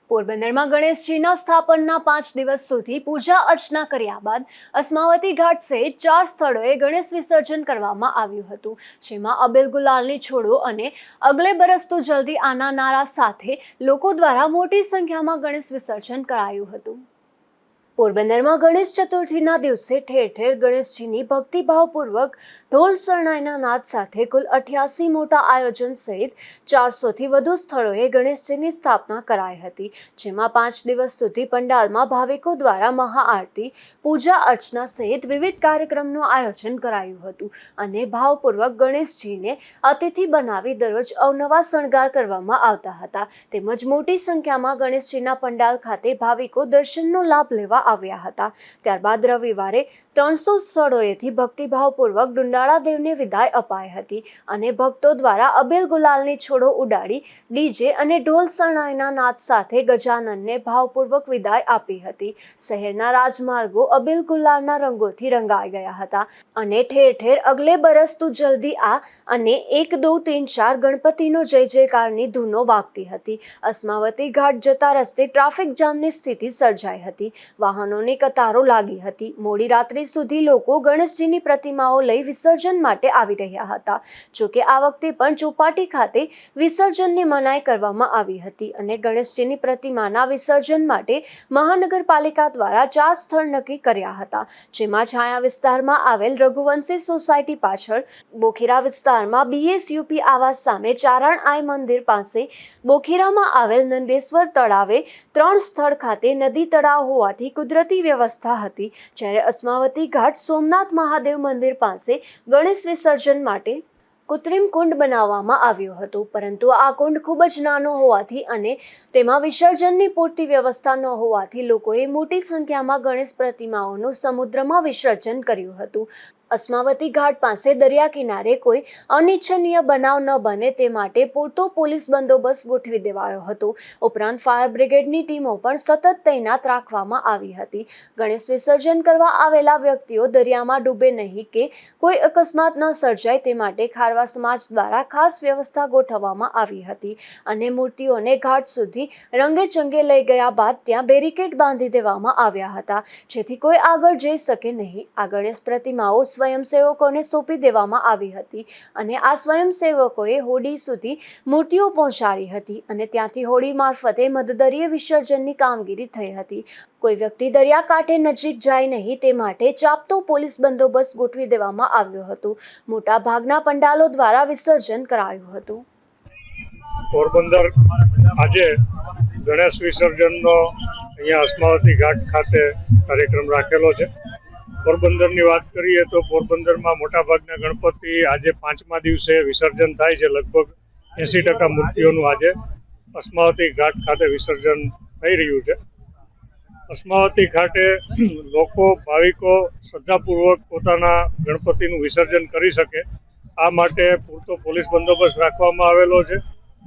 પોરબંદરમાં ગણેશજીના સ્થાપનના 5 દિવસ સુધી પૂજા અર્ચના કર્યા બાદ અસ્માવતી ઘાટ સહિત 4 સ્થળોએ ગણેશ વિસર્જન કરવામાં આવ્યું હતું, જેમાં અબીલ ગુલાલની છોડો અને અગલે બરસ તો જલ્દી આના નારા સાથે લોકો દ્વારા મોટી સંખ્યામાં ગણેશ વિસર્જન કરાયું હતું। પોરબંદરમાં ગણેશ ચતુર્થીના દિવસે ઠેર ઠેર ગણેશજીની ભક્તિભાવપૂર્વક ઢોલ શરણાઈના નાદ સાથે કુલ 88 મોટા આયોજન સહિત 400થી વધુ સ્થળોએ ગણેશજીની સ્થાપના કરાઈ હતી, જેમાં 5 દિવસ સુધી પંડાલમાં ભાવિકો દ્વારા મહાઆરતી, પૂજા અર્ચના સહિત વિવિધ કાર્યક્રમનું આયોજન કરાયું હતું અને ભાવપૂર્વક ગણેશજીને અતિથિ બનાવી દરરોજ અવનવા શણગાર કરવામાં આવતા હતા, તેમજ મોટી સંખ્યામાં ગણેશજીના પંડાલ ખાતે ભાવિકો દર્શનનો લાભ લેવા આવ્યા હતા। ત્યારબાદ રવિવારે 300 સ્થળોએથી ભક્તિભાવપૂર્વક ડુંડાળા દેવને વિદાય અપાઈ હતી અને ભક્તો દ્વારા અબીલ ગુલાલની છોડો ઉડાડી ડીજે અને ઢોલ શરણાઈના નાદ સાથે ગજાનનને ભાવપૂર્વક વિદાય આપી હતી। શહેરના રાજમાર્ગો અબીલ ગુલાલના રંગોથી રંગાઈ ગયા હતા અને ઠેર ઠેર અગલે બરસ તું જલ્દી આ અને 1 2 3 4 ગણપતિનો જય જયકારની ધૂનો વાગતી હતી। અસ્માવતી ઘાટ જતા રસ્તે ટ્રાફિક જામની સ્થિતિ સર્જાઈ હતી, વાહનોની કતારો લાગી હતી। મોડી રાત્રિ સુધી લોકો ગણેશજીની પ્રતિમાઓ લઈ વિસર્જન માટે આવી રહ્યા હતા, જોકે આ વખતે પણ ચોપાટી ખાતે વિસર્જનની મનાઈ કરવામાં આવી હતી અને ગણેશજીની પ્રતિમાના વિસર્જન માટે મહાનગરપાલિકા દ્વારા 4 સ્થળ નક્કી કર્યા હતા, જેમાં છાયા વિસ્તારમાં આવેલ રઘુવંશી સોસાયટી પાછળ, બોખીરા વિસ્તારમાં BSUP આવાસ સામે ચારણ આઈ મંદિર પાસે, બોખીરામાં આવેલ નંદેશ્વર તળાવે 3 સ્થળ ખાતે નદી તળાવ હોવાથી કુદરતી વ્યવસ્થા હતી, જ્યારે અસ્માવતી ઘાટ સોમનાથ મહાદેવ મંદિર પાસે ગણેશ વિસર્જન માટે કૃત્રિમ કુંડ બનાવવામાં આવ્યો હતો, પરંતુ આ કુંડ ખૂબ જ નાનો હોવાથી અને તેમાં વિસર્જનની પૂરતી વ્યવસ્થા ન હોવાથી લોકોએ મોટી સંખ્યામાં ગણેશ પ્રતિમાઓનું સમુદ્રમાં વિસર્જન કર્યું હતું। અસ્માવતી ઘાટ પાસે દરિયા કિનારે કોઈ અનિચ્છનીય બનાવ ન બને તે માટે પૂરતો પોલીસ બંદોબસ્ત ગોઠવી દેવાયો હતો, ઉપરાંત ફાયર બ્રિગેડની ટીમો પણ સતત તૈનાત રાખવામાં આવી હતી। ગણેશ વિસર્જન કરવા આવેલા વ્યક્તિઓ દરિયામાં ડૂબે નહીં કે કોઈ અકસ્માત ન સર્જાય તે માટે ખારવા સમાજ દ્વારા ખાસ વ્યવસ્થા ગોઠવવામાં આવી હતી અને મૂર્તિઓને ઘાટ સુધી રંગે ચંગે લઈ ગયા બાદ ત્યાં બેરિકેડ બાંધી દેવામાં આવ્યા હતા, જેથી કોઈ આગળ જઈ શકે નહીં। આ ગણેશ પ્રતિમાઓ સ્વયંસેવકોને સોંપી દેવામાં આવી હતી અને આ સ્વયંસેવકોએ હોડી સુધી મૂર્તિઓ પહોંચાડી હતી અને ત્યાંથી હોડી મારફતે મધદરિયે વિસર્જનની કામગીરી થઈ હતી। કોઈ વ્યક્તિ દરિયાકાંઠે નજીક જાય નહીં તે માટે ચાપતો પોલીસ બંદોબસ્ત ગોઠવી દેવામાં આવ્યો હતો। મોટા ભાગના પંડાલો દ્વારા વિસર્જન કરાયું હતું। પોરબંદર આજે ગણેશ વિસર્જનનો અહીંયા અસ્માવતી ઘાટ ખાતે કાર્યક્રમ રાખેલો છે। પોરબંદરની વાત કરીએ તો પોરબંદરમાં મોટાભાગના ગણપતિ આજે 5મા દિવસે વિસર્જન થાય છે। લગભગ 80% મૂર્તિઓનું આજે અસ્માવતી ઘાટ ખાતે વિસર્જન થઈ રહ્યું છે। અસ્માવતી ઘાટે લોકો, ભાવિકો શ્રદ્ધાપૂર્વક પોતાના ગણપતિનું વિસર્જન કરી શકે આ માટે પૂરતો પોલીસ બંદોબસ્ત રાખવામાં આવેલો છે।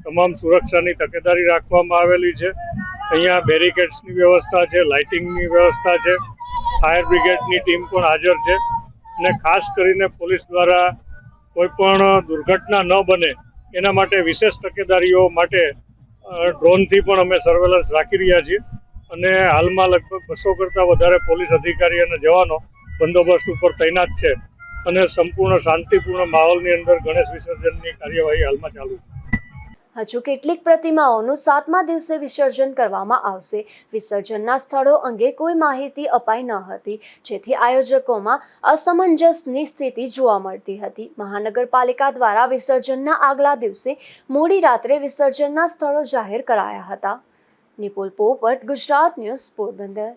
તમામ સુરક્ષાની તકેદારી રાખવામાં આવેલી છે। અહીંયા બેરિકેડ્સની વ્યવસ્થા છે, લાઇટિંગની વ્યવસ્થા છે, ફાયર બ્રિગેડની ટીમ પણ હાજર છે અને ખાસ કરીને પોલીસ દ્વારા કોઈ પણ દુર્ઘટના ન બને એના માટે વિશેષ તકેદારીઓ માટે ડ્રોનથી પણ અમે સર્વેલન્સ રાખી રહ્યા છીએ અને હાલમાં લગભગ 200 કરતાં વધારે પોલીસ અધિકારી અને જવાનો બંદોબસ્ત ઉપર તૈનાત છે અને સંપૂર્ણ શાંતિપૂર્ણ માહોલની અંદર ગણેશ વિસર્જનની કાર્યવાહી હાલમાં ચાલુ છે। હજુ કેટલીક પ્રતિમાઓનું 7મા દિવસે વિસર્જન કરવામાં આવશે। વિસર્જનના સ્થળો અંગે કોઈ માહિતી અપાઈ ન હતી, જેથી આયોજકોમાં અસમંજસની સ્થિતિ જોવા મળતી હતી। મહાનગરપાલિકા દ્વારા વિસર્જનના આગલા દિવસે મોડી રાત્રે વિસર્જનના સ્થળો જાહેર કરાયા હતા। નિપુલ પોપટ, ગુજરાત ન્યૂઝ, પોરબંદર।